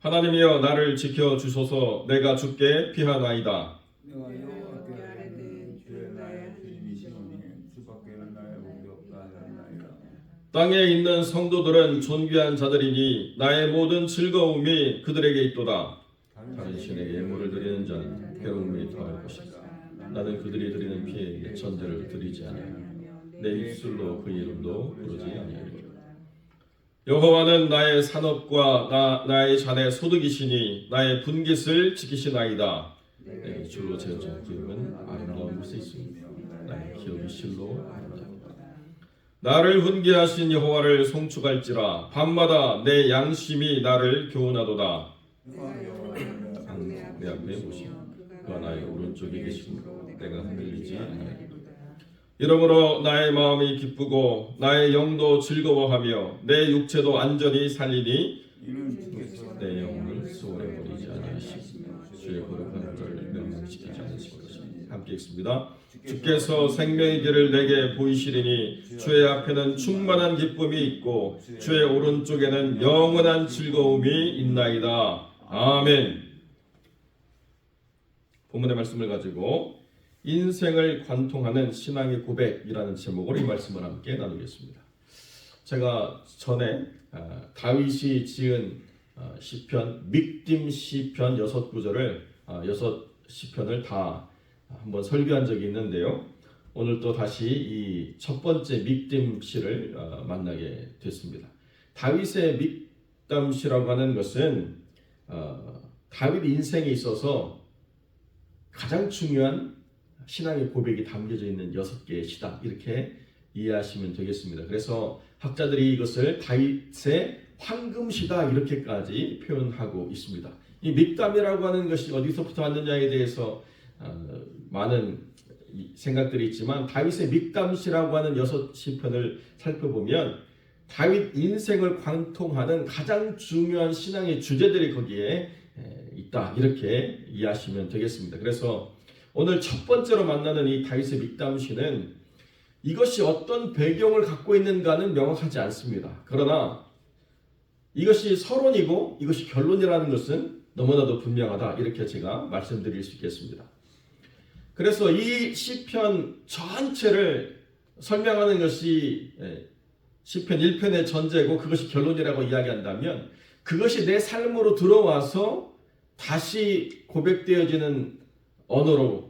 하나님이여 나를 지켜 주소서. 내가 주께 피하나이다. 내가 여호와께 아뢰되 주의 나의 주님이시오니 주밖에는 나의 복이 없다 하였나이다. 땅에 있는 성도들은 존귀한 자들이니 나의 모든 즐거움이 그들에게 있도다. 다른 신에게 예물을 드리는 자는 괴로움이 더할 것이다. 나는 그들이 드리는 피에 전제를 드리지 아니하며 내 입술로 그 이름도 부르지 아니하리라. 여호와는 나의 산업과 나의 잔의 소득이시니 나의 분깃을 지키시나이다. 내 줄로 지어진 기업은 아름다운 곳에 있으며 나의 기업이 실로 아름다우다. 나를 훈계하신 여호와를 송축할지라. 밤마다 내 양심이 나를 교훈하도다. 내 앞에 보시오. 그가 나의 오른쪽에 계시므로 내가 흔들리지 아니하리라. 이러므로 나의 마음이 기쁘고 나의 영도 즐거워하며 내 육체도 안전히 살리니 내 영혼을 소홀히 버리지 아니하시며 주의 거룩한 자를 멸망시키지 않으실 것입니다. 함께 읽습니다. 주께서 생명의 길을 내게 보이시리니 주의 앞에는 충만한 기쁨이 있고 주의 오른쪽에는 영원한 즐거움이 있나이다. 아멘. 본문의 말씀을 가지고 인생을 관통하는 신앙의 고백이라는 제목으로 이 말씀을 함께 나누겠습니다. 제가 전에 다윗이 지은 시편 믹딤 시편 6구절을 6시편을 다 한번 설교한 적이 있는데요. 오늘 또 다시 이 첫 번째 믹딤 시를 만나게 됐습니다. 다윗의 믹담 시라고 하는 것은 다윗 인생에 있어서 가장 중요한 신앙의 고백이 담겨져 있는 6개의 시다, 이렇게 이해하시면 되겠습니다. 그래서 학자들이 이것을 다윗의 황금시다 이렇게까지 표현하고 있습니다. 이 믹담이라고 하는 것이 어디서부터 왔느냐에 대해서 많은 생각들이 있지만 다윗의 믹담시라고 하는 6시편을 살펴보면 다윗 인생을 관통하는 가장 중요한 신앙의 주제들이 거기에 있다, 이렇게 이해하시면 되겠습니다. 그래서 오늘 첫 번째로 만나는 이 다윗의 믹담시는 이것이 어떤 배경을 갖고 있는가는 명확하지 않습니다. 그러나 이것이 서론이고 이것이 결론이라는 것은 너무나도 분명하다, 이렇게 제가 말씀드릴 수 있겠습니다. 그래서 이 시편 전체를 설명하는 것이 시편 1편의 전제고 그것이 결론이라고 이야기한다면 그것이 내 삶으로 들어와서 다시 고백되어지는 언어로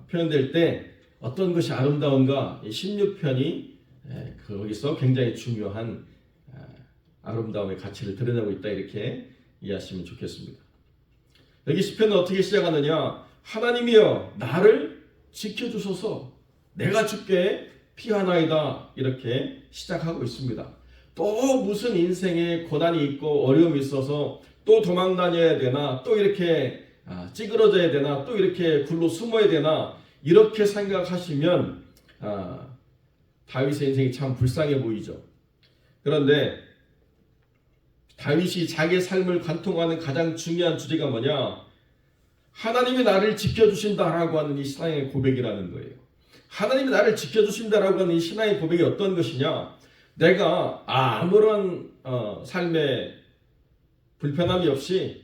표현될 때 어떤 것이 아름다운가, 16편이 거기서 굉장히 중요한 아름다움의 가치를 드러내고 있다, 이렇게 이해하시면 좋겠습니다. 여기 시편은 어떻게 시작하느냐? 하나님이여 나를 지켜주소서. 내가 주께 피하나이다, 이렇게 시작하고 있습니다. 또 무슨 인생에 고난이 있고 어려움이 있어서 또 도망 다녀야 되나, 또 이렇게 찌그러져야 되나, 또 이렇게 굴로 숨어야 되나, 이렇게 생각하시면 다윗의 인생이 참 불쌍해 보이죠. 그런데 다윗이 자기의 삶을 관통하는 가장 중요한 주제가 뭐냐? 하나님이 나를 지켜주신다라고 하는 이 신앙의 고백이라는 거예요. 하나님이 나를 지켜주신다라고 하는 이 신앙의 고백이 어떤 것이냐? 내가 아무런 삶에 불편함이 없이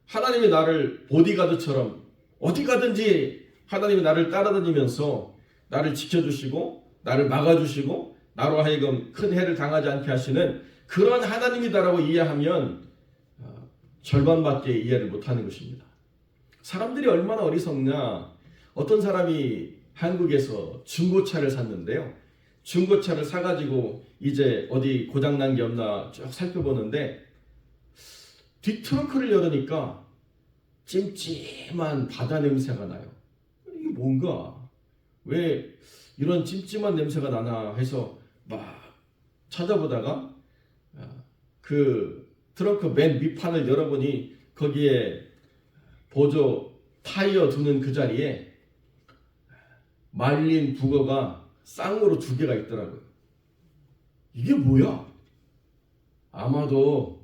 하나님이 나를 보디가드처럼 어디 가든지 하나님이 나를 따라다니면서 나를 지켜주시고 나를 막아주시고 나로 하여금 큰 해를 당하지 않게 하시는 그런 하나님이다라고 이해하면 절반밖에 이해를 못하는 것입니다. 사람들이 얼마나 어리석냐. 어떤 사람이 한국에서 중고차를 샀는데요. 중고차를 사가지고 이제 어디 고장난 게 없나 쭉 살펴보는데 뒷트렁크를 열으니까 찜찜한 바다 냄새가 나요. 이게 뭔가? 왜 이런 찜찜한 냄새가 나나 해서 막 찾아보다가 그 트렁크 맨 밑판을 열어보니 거기에 보조 타이어 두는 그 자리에 말린 북어가 쌍으로 2개가 있더라고요. 이게 뭐야? 아마도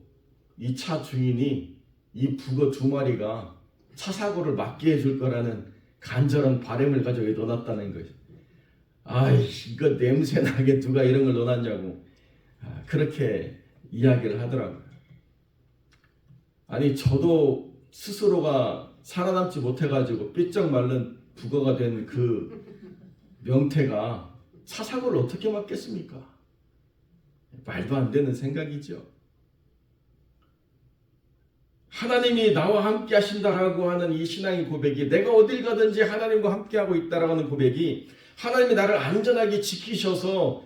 이 차 주인이 이 북어 2마리가 차 사고를 막게 해줄 거라는 간절한 바람을 가지고 넣어놨다는 거예요. 아이, 이거 냄새 나게 누가 이런 걸 넣어놨냐고 그렇게 이야기를 하더라고요. 아니 저도 스스로가 살아남지 못해가지고 삐쩍 말른 북어가 된 그 명태가 사사고를 어떻게 맞겠습니까? 말도 안 되는 생각이죠. 하나님이 나와 함께 하신다라고 하는 이 신앙의 고백이, 내가 어딜 가든지 하나님과 함께 하고 있다라고 하는 고백이, 하나님이 나를 안전하게 지키셔서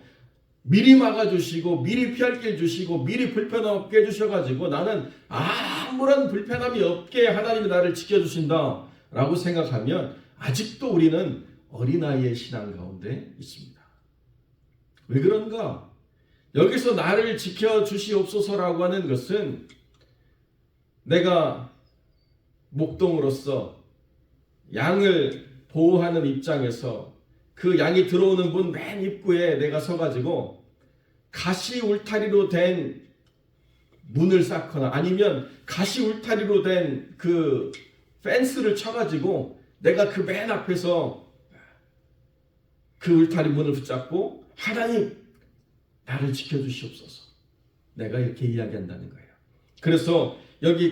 미리 막아주시고 미리 피할 길 주시고 미리 불편함 없게 해주셔가지고 나는 아무런 불편함이 없게 하나님이 나를 지켜주신다 라고 생각하면 아직도 우리는 어린아이의 신앙 가운데 있습니다. 왜 그런가? 여기서 나를 지켜주시옵소서라고 하는 것은 내가 목동으로서 양을 보호하는 입장에서 그 양이 들어오는 문 맨 입구에 내가 서가지고 가시 울타리로 된 문을 쌓거나 아니면 가시 울타리로 된 그 펜스를 쳐가지고 내가 그 맨 앞에서 그 울타리 문을 붙잡고 하나님 나를 지켜주시옵소서, 내가 이렇게 이야기한다는 거예요. 그래서 여기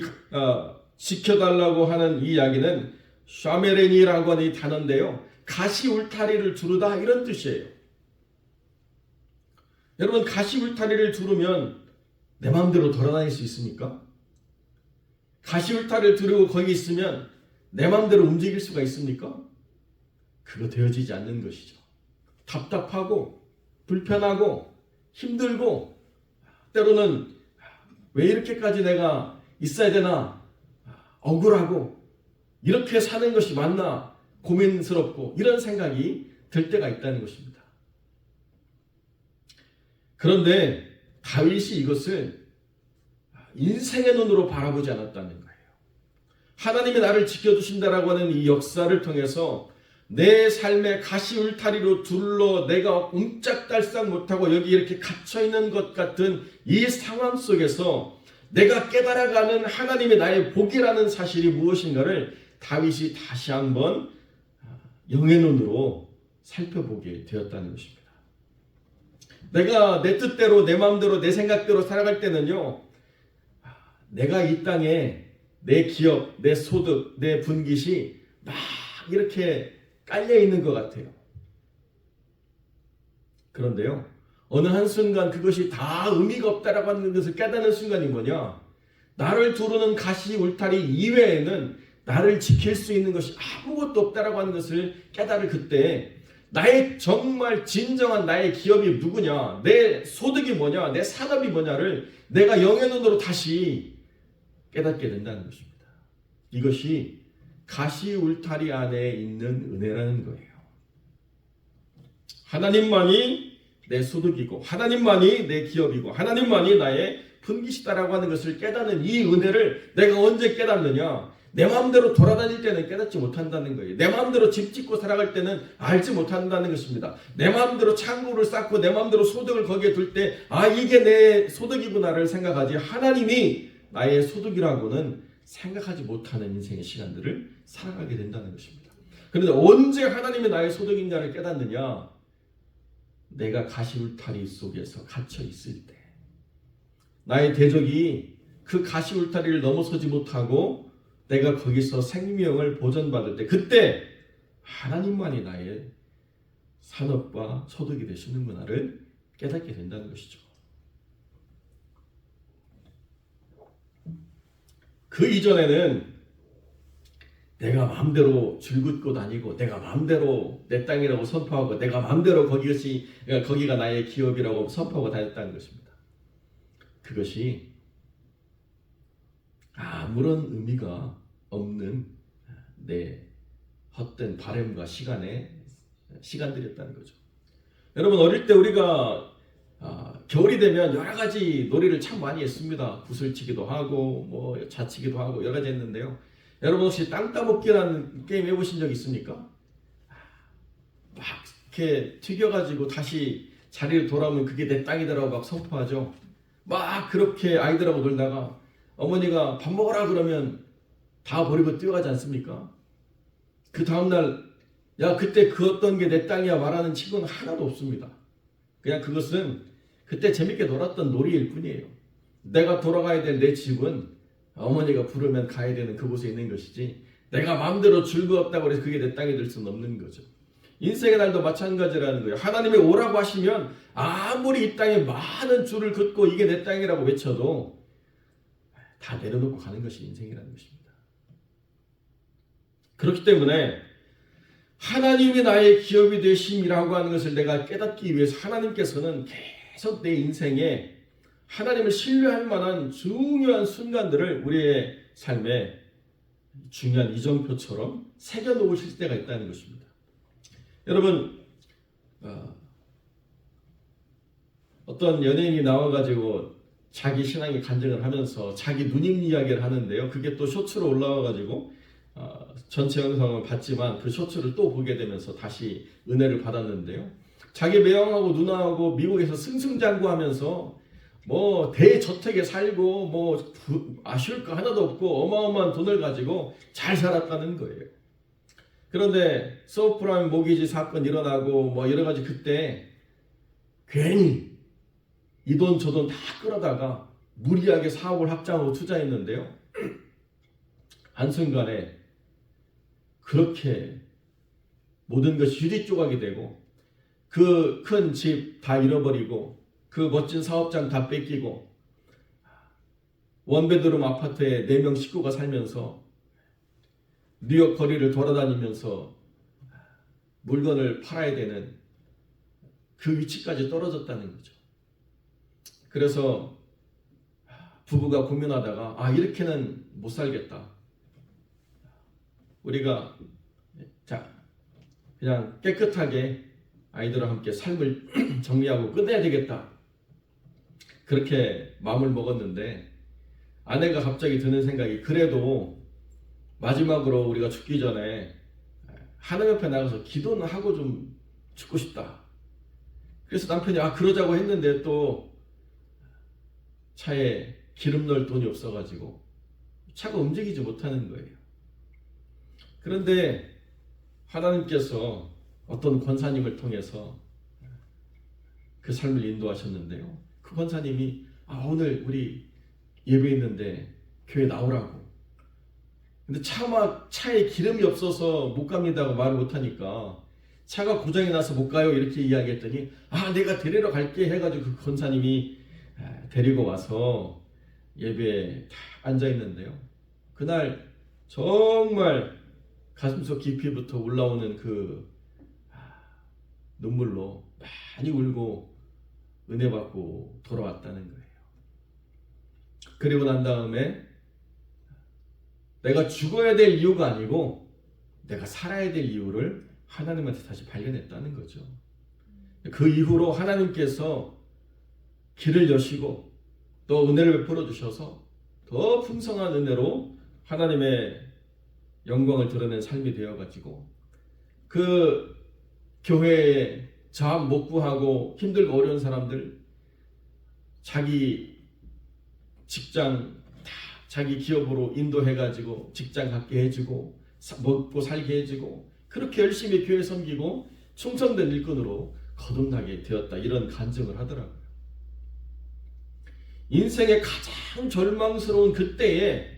지켜달라고 하는 이 이야기는 샤메렌이라고 하는 이 단어인데요, 가시 울타리를 두르다 이런 뜻이에요. 여러분, 가시 울타리를 두르면 내 마음대로 돌아다닐 수 있습니까? 가시 울타리를 두르고 거기 있으면 내 마음대로 움직일 수가 있습니까? 그거 되어지지 않는 것이죠. 답답하고 불편하고 힘들고 때로는 왜 이렇게까지 내가 있어야 되나, 억울하고 이렇게 사는 것이 맞나 고민스럽고 이런 생각이 들 때가 있다는 것입니다. 그런데 다윗이 이것을 인생의 눈으로 바라보지 않았다는 거예요. 하나님이 나를 지켜주신다라고 하는 이 역사를 통해서 내 삶의 가시 울타리로 둘러 내가 옴짝달싹 못하고 여기 이렇게 갇혀있는 것 같은 이 상황 속에서 내가 깨달아가는 하나님이 나의 복이라는 사실이 무엇인가를 다윗이 다시 한번 영의 눈으로 살펴보게 되었다는 것입니다. 내가 내 뜻대로 내 마음대로 내 생각대로 살아갈 때는요, 내가 이 땅에 내 기업, 내 소득, 내 분깃이 막 이렇게 깔려 있는 것 같아요. 그런데요, 어느 한순간 그것이 다 의미가 없다라고 하는 것을 깨닫는 순간이 뭐냐, 나를 두르는 가시 울타리 이외에는 나를 지킬 수 있는 것이 아무것도 없다라고 하는 것을 깨달을 그때 나의 정말 진정한 나의 기업이 누구냐, 내 소득이 뭐냐, 내 산업이 뭐냐를 내가 영의 눈으로 다시 깨닫게 된다는 것입니다. 이것이 가시 울타리 안에 있는 은혜라는 거예요. 하나님만이 내 소득이고 하나님만이 내 기업이고 하나님만이 나의 분깃이다라고 하는 것을 깨닫는 이 은혜를 내가 언제 깨닫느냐, 내 마음대로 돌아다닐 때는 깨닫지 못한다는 거예요. 내 마음대로 집 짓고 살아갈 때는 알지 못한다는 것입니다. 내 마음대로 창고를 쌓고 내 마음대로 소득을 거기에 둘 때 이게 내 소득이구나를 생각하지, 하나님이 나의 소득이라고는 생각하지 못하는 인생의 시간들을 살아가게 된다는 것입니다. 그런데 언제 하나님이 나의 소득인가를 깨닫느냐, 내가 가시 울타리 속에서 갇혀 있을 때, 나의 대적이 그 가시 울타리를 넘어서지 못하고 내가 거기서 생명을 보전받을 때, 그때 하나님만이 나의 산업과 소득이 되시는구나를 깨닫게 된다는 것이죠. 그 이전에는 내가 마음대로 줄긋고 다니고 내가 마음대로 내 땅이라고 선포하고 내가 마음대로 거기가 나의 기업이라고 선포하고 다녔다는 것입니다. 그것이 아무런 의미가 없는 내 헛된 바램과 시간들이었다는 거죠. 여러분, 어릴 때 우리가 겨울이 되면 여러 가지 놀이를 참 많이 했습니다. 구슬치기도 하고 뭐 자치기도 하고 여러 가지 했는데요. 여러분, 혹시 땅 따먹기라는 게임 해보신 적 있습니까? 막 이렇게 튀겨가지고 다시 자리로 돌아오면 그게 내 땅이다라고 막 선포하죠. 막 그렇게 아이들하고 놀다가 어머니가 밥 먹으라 그러면 다 버리고 뛰어가지 않습니까? 그 다음날 그때 그 어떤 게 내 땅이야 말하는 친구는 하나도 없습니다. 그냥 그것은 그때 재밌게 놀았던 놀이일 뿐이에요. 내가 돌아가야 될 내 집은 어머니가 부르면 가야 되는 그곳에 있는 것이지 내가 마음대로 즐거웠다고 해서 그게 내 땅이 될 수는 없는 거죠. 인생의 날도 마찬가지라는 거예요. 하나님이 오라고 하시면 아무리 이 땅에 많은 줄을 긋고 이게 내 땅이라고 외쳐도 다 내려놓고 가는 것이 인생이라는 것입니다. 그렇기 때문에 하나님이 나의 기업이 되심이라고 하는 것을 내가 깨닫기 위해서 하나님께서는 계속 내 인생에 하나님을 신뢰할 만한 중요한 순간들을 우리의 삶에 중요한 이정표처럼 새겨놓으실 때가 있다는 것입니다. 여러분, 어떤 연예인이 나와가지고 자기 신앙의 간증을 하면서 자기 누님 이야기를 하는데요. 그게 또 쇼츠로 올라와가지고 전체 영상을 봤지만 그 쇼츠를 또 보게 되면서 다시 은혜를 받았는데요. 자기 매형하고 누나하고 미국에서 승승장구하면서 뭐 대저택에 살고 뭐 아쉬울 거 하나도 없고 어마어마한 돈을 가지고 잘 살았다는 거예요. 그런데 서브프라임 모기지 사건 일어나고 뭐 여러 가지 그때 괜히 이 돈 저 돈 다 끌어다가 무리하게 사업을 확장하고 투자했는데요. 한순간에 그렇게 모든 것이 유리조각이 되고 그 큰 집 다 잃어버리고 그 멋진 사업장 다 뺏기고 원베드룸 아파트에 4명 식구가 살면서 뉴욕 거리를 돌아다니면서 물건을 팔아야 되는 그 위치까지 떨어졌다는 거죠. 그래서 부부가 고민하다가 이렇게는 못 살겠다. 우리가 그냥 깨끗하게 아이들과 함께 삶을 정리하고 끝내야 되겠다. 그렇게 마음을 먹었는데 아내가 갑자기 드는 생각이 그래도 마지막으로 우리가 죽기 전에 하나님 옆에 나가서 기도는 하고 좀 죽고 싶다. 그래서 남편이 그러자고 했는데 또 차에 기름 넣을 돈이 없어가지고 차가 움직이지 못하는 거예요. 그런데 하나님께서 어떤 권사님을 통해서 그 삶을 인도하셨는데요. 그 권사님이 오늘 우리 예배 있는데 교회 나오라고. 근데 차에 기름이 없어서 못 갑니다고 말을 못하니까 차가 고장이 나서 못 가요 이렇게 이야기했더니 내가 데리러 갈게 해가지고 그 권사님이 데리고 와서 예배에 다 앉아있는데요. 그날 정말 가슴속 깊이부터 올라오는 그 눈물로 많이 울고 은혜 받고 돌아왔다는 거예요. 그리고 난 다음에 내가 죽어야 될 이유가 아니고 내가 살아야 될 이유를 하나님한테 다시 발견했다는 거죠. 그 이후로 하나님께서 길을 여시고 또 은혜를 베풀어 주셔서 더 풍성한 은혜로 하나님의 영광을 드러낸 삶이 되어가지고 그 교회에 자업 못 구하고 힘들고 어려운 사람들 자기 직장 다 자기 기업으로 인도해가지고 직장 갖게 해주고 먹고 살게 해주고 그렇게 열심히 교회 섬기고 충성된 일꾼으로 거듭나게 되었다 이런 간증을 하더라고요. 인생의 가장 절망스러운 그때에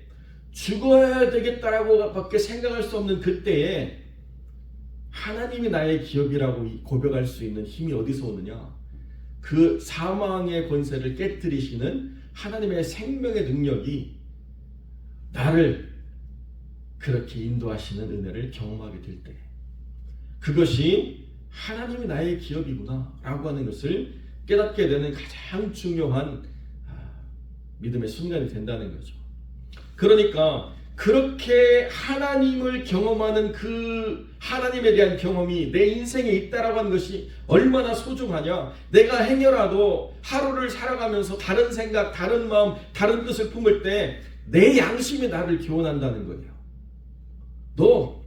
죽어야 되겠다라고 밖에 생각할 수 없는 그때에 하나님이 나의 기업이라고 고백할 수 있는 힘이 어디서 오느냐? 그 사망의 권세를 깨뜨리시는 하나님의 생명의 능력이 나를 그렇게 인도하시는 은혜를 경험하게 될 때 그것이 하나님이 나의 기업이구나 라고 하는 것을 깨닫게 되는 가장 중요한 믿음의 순간이 된다는 거죠. 그러니까 그렇게 하나님을 경험하는 그 하나님에 대한 경험이 내 인생에 있다라고 하는 것이 얼마나 소중하냐. 내가 행여라도 하루를 살아가면서 다른 생각, 다른 마음, 다른 뜻을 품을 때 내 양심이 나를 교훈한다는 거예요. 너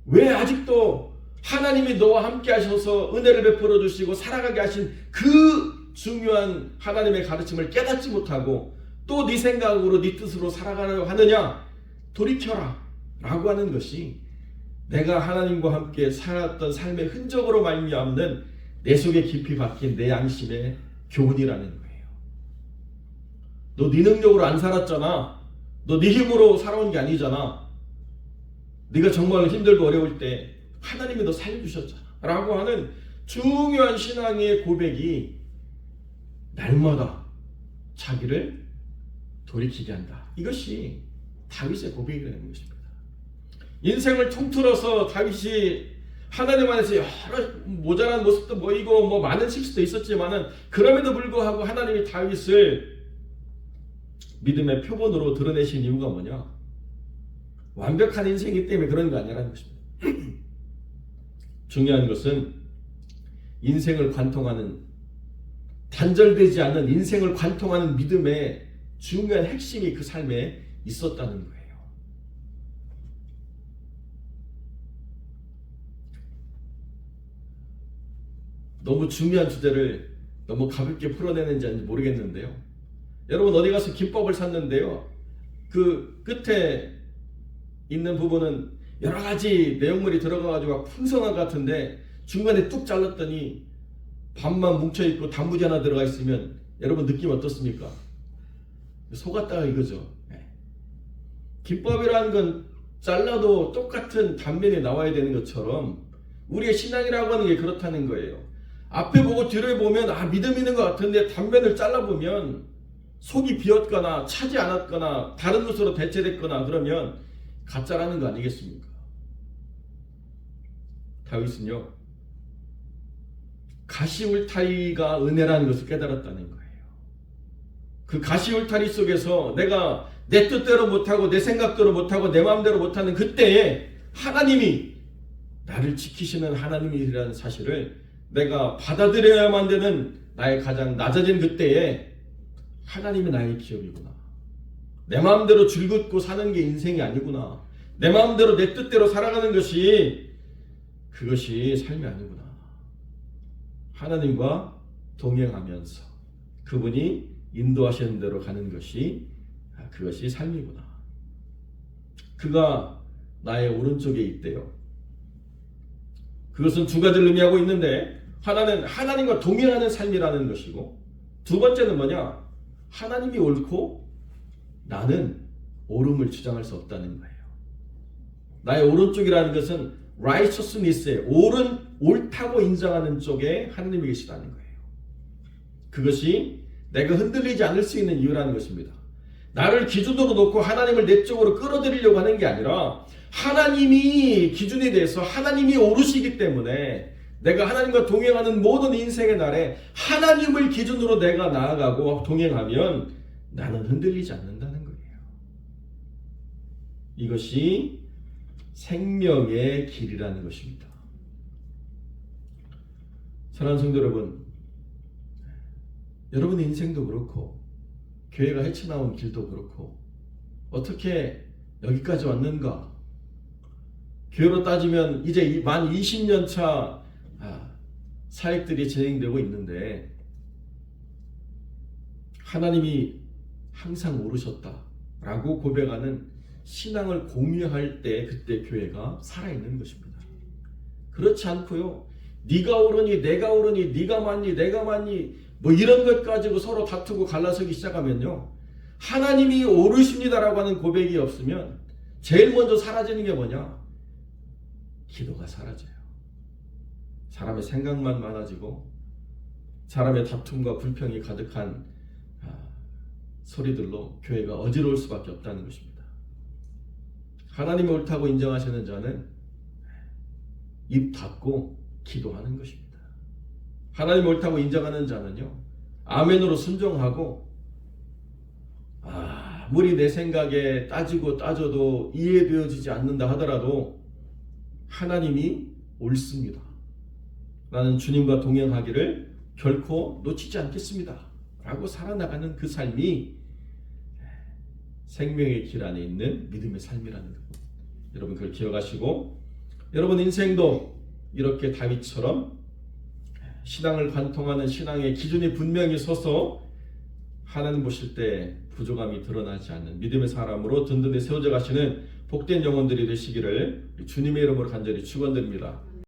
왜 아직도 하나님이 너와 함께 하셔서 은혜를 베풀어 주시고 살아가게 하신 그 중요한 하나님의 가르침을 깨닫지 못하고 또 네 생각으로 네 뜻으로 살아가려고 하느냐? 돌이켜라 라고 하는 것이 내가 하나님과 함께 살았던 삶의 흔적으로 말미암는 내 속에 깊이 박힌 내 양심의 교훈이라는 거예요. 너 네 능력으로 안 살았잖아. 너 네 힘으로 살아온 게 아니잖아. 네가 정말 힘들고 어려울 때 하나님이 너 살려주셨잖아 라고 하는 중요한 신앙의 고백이 날마다 자기를 돌이키게 한다. 이것이 다윗의 고백이라는 것입니다. 인생을 통틀어서 다윗이 하나님 안에서 여러 모자란 모습도 보이고 뭐 많은 실수도 있었지만은 그럼에도 불구하고 하나님이 다윗을 믿음의 표본으로 드러내신 이유가 뭐냐? 완벽한 인생이기 때문에 그런 거 아니라는 것입니다. 중요한 것은 인생을 관통하는, 단절되지 않는 인생을 관통하는 믿음의 중요한 핵심이 그 삶에 있었다는 거예요. 너무 중요한 주제를 너무 가볍게 풀어내는지 모르겠는데요. 여러분 어디 가서 김밥을 샀는데요. 그 끝에 있는 부분은 여러 가지 내용물이 들어가가지고 풍성한 것 같은데 중간에 뚝 잘랐더니 밥만 뭉쳐있고 단무지 하나 들어가 있으면 여러분 느낌 어떻습니까? 속았다가 이거죠. 김밥이라는 건 잘라도 똑같은 단면이 나와야 되는 것처럼 우리의 신앙이라고 하는 게 그렇다는 거예요. 앞에 보고 뒤를 보면 믿음 있는 것 같은데 단면을 잘라보면 속이 비었거나 차지 않았거나 다른 것으로 대체됐거나 그러면 가짜라는 거 아니겠습니까? 다윗은요, 가시울타리가 은혜라는 것을 깨달았다는 거예요. 그 가시울타리 속에서 내가 내 뜻대로 못하고 내 생각대로 못하고 내 마음대로 못하는 그때에 하나님이 나를 지키시는 하나님이라는 사실을 내가 받아들여야만 되는 나의 가장 낮아진 그때에 하나님이 나의 기업이구나. 내 마음대로 즐겁고 사는 게 인생이 아니구나. 내 마음대로 내 뜻대로 살아가는 것이 그것이 삶이 아니구나. 하나님과 동행하면서 그분이 인도하시는 대로 가는 것이 그것이 삶이구나. 그가 나의 오른쪽에 있대요. 그것은 두 가지를 의미하고 있는데 하나는 하나님과 동행하는 삶이라는 것이고 두 번째는 뭐냐? 하나님이 옳고 나는 옳음을 주장할 수 없다는 거예요. 나의 오른쪽이라는 것은 righteousness의 옳다고 인정하는 쪽에 하나님이 계시다는 거예요. 그것이 내가 흔들리지 않을 수 있는 이유라는 것입니다. 나를 기준으로 놓고 하나님을 내 쪽으로 끌어들이려고 하는 게 아니라 하나님이 기준에 대해서 하나님이 오르시기 때문에 내가 하나님과 동행하는 모든 인생의 날에 하나님을 기준으로 내가 나아가고 동행하면 나는 흔들리지 않는다는 거예요. 이것이 생명의 길이라는 것입니다. 사랑하는 성도 여러분, 여러분의 인생도 그렇고 교회가 헤쳐나온 길도 그렇고 어떻게 여기까지 왔는가? 교회로 따지면 이제 만 20년 차 사역들이 진행되고 있는데 하나님이 항상 오르셨다라고 고백하는 신앙을 공유할 때 그때 교회가 살아있는 것입니다. 그렇지 않고요. 네가 오르니 내가 오르니 네가 맞니 내가 맞니 뭐 이런 것 가지고 서로 다투고 갈라서기 시작하면요. 하나님이 오르십니다라고 하는 고백이 없으면 제일 먼저 사라지는 게 뭐냐? 기도가 사라져요. 사람의 생각만 많아지고 사람의 다툼과 불평이 가득한 소리들로 교회가 어지러울 수밖에 없다는 것입니다. 하나님이 옳다고 인정하시는 자는 입 닫고 기도하는 것입니다. 하나님이 옳다고 인정하는 자는요, 아멘으로 순종하고 아무리 내 생각에 따지고 따져도 이해되어지지 않는다 하더라도 하나님이 옳습니다. 나는 주님과 동행하기를 결코 놓치지 않겠습니다. 라고 살아나가는 그 삶이 생명의 길 안에 있는 믿음의 삶이라는 것. 여러분 그걸 기억하시고 여러분 인생도 이렇게 다윗처럼 신앙을 관통하는 신앙의 기준이 분명히 서서 하나님 보실 때 부족함이 드러나지 않는 믿음의 사람으로 든든히 세워져 가시는 복된 영혼들이 되시기를 주님의 이름으로 간절히 축원드립니다.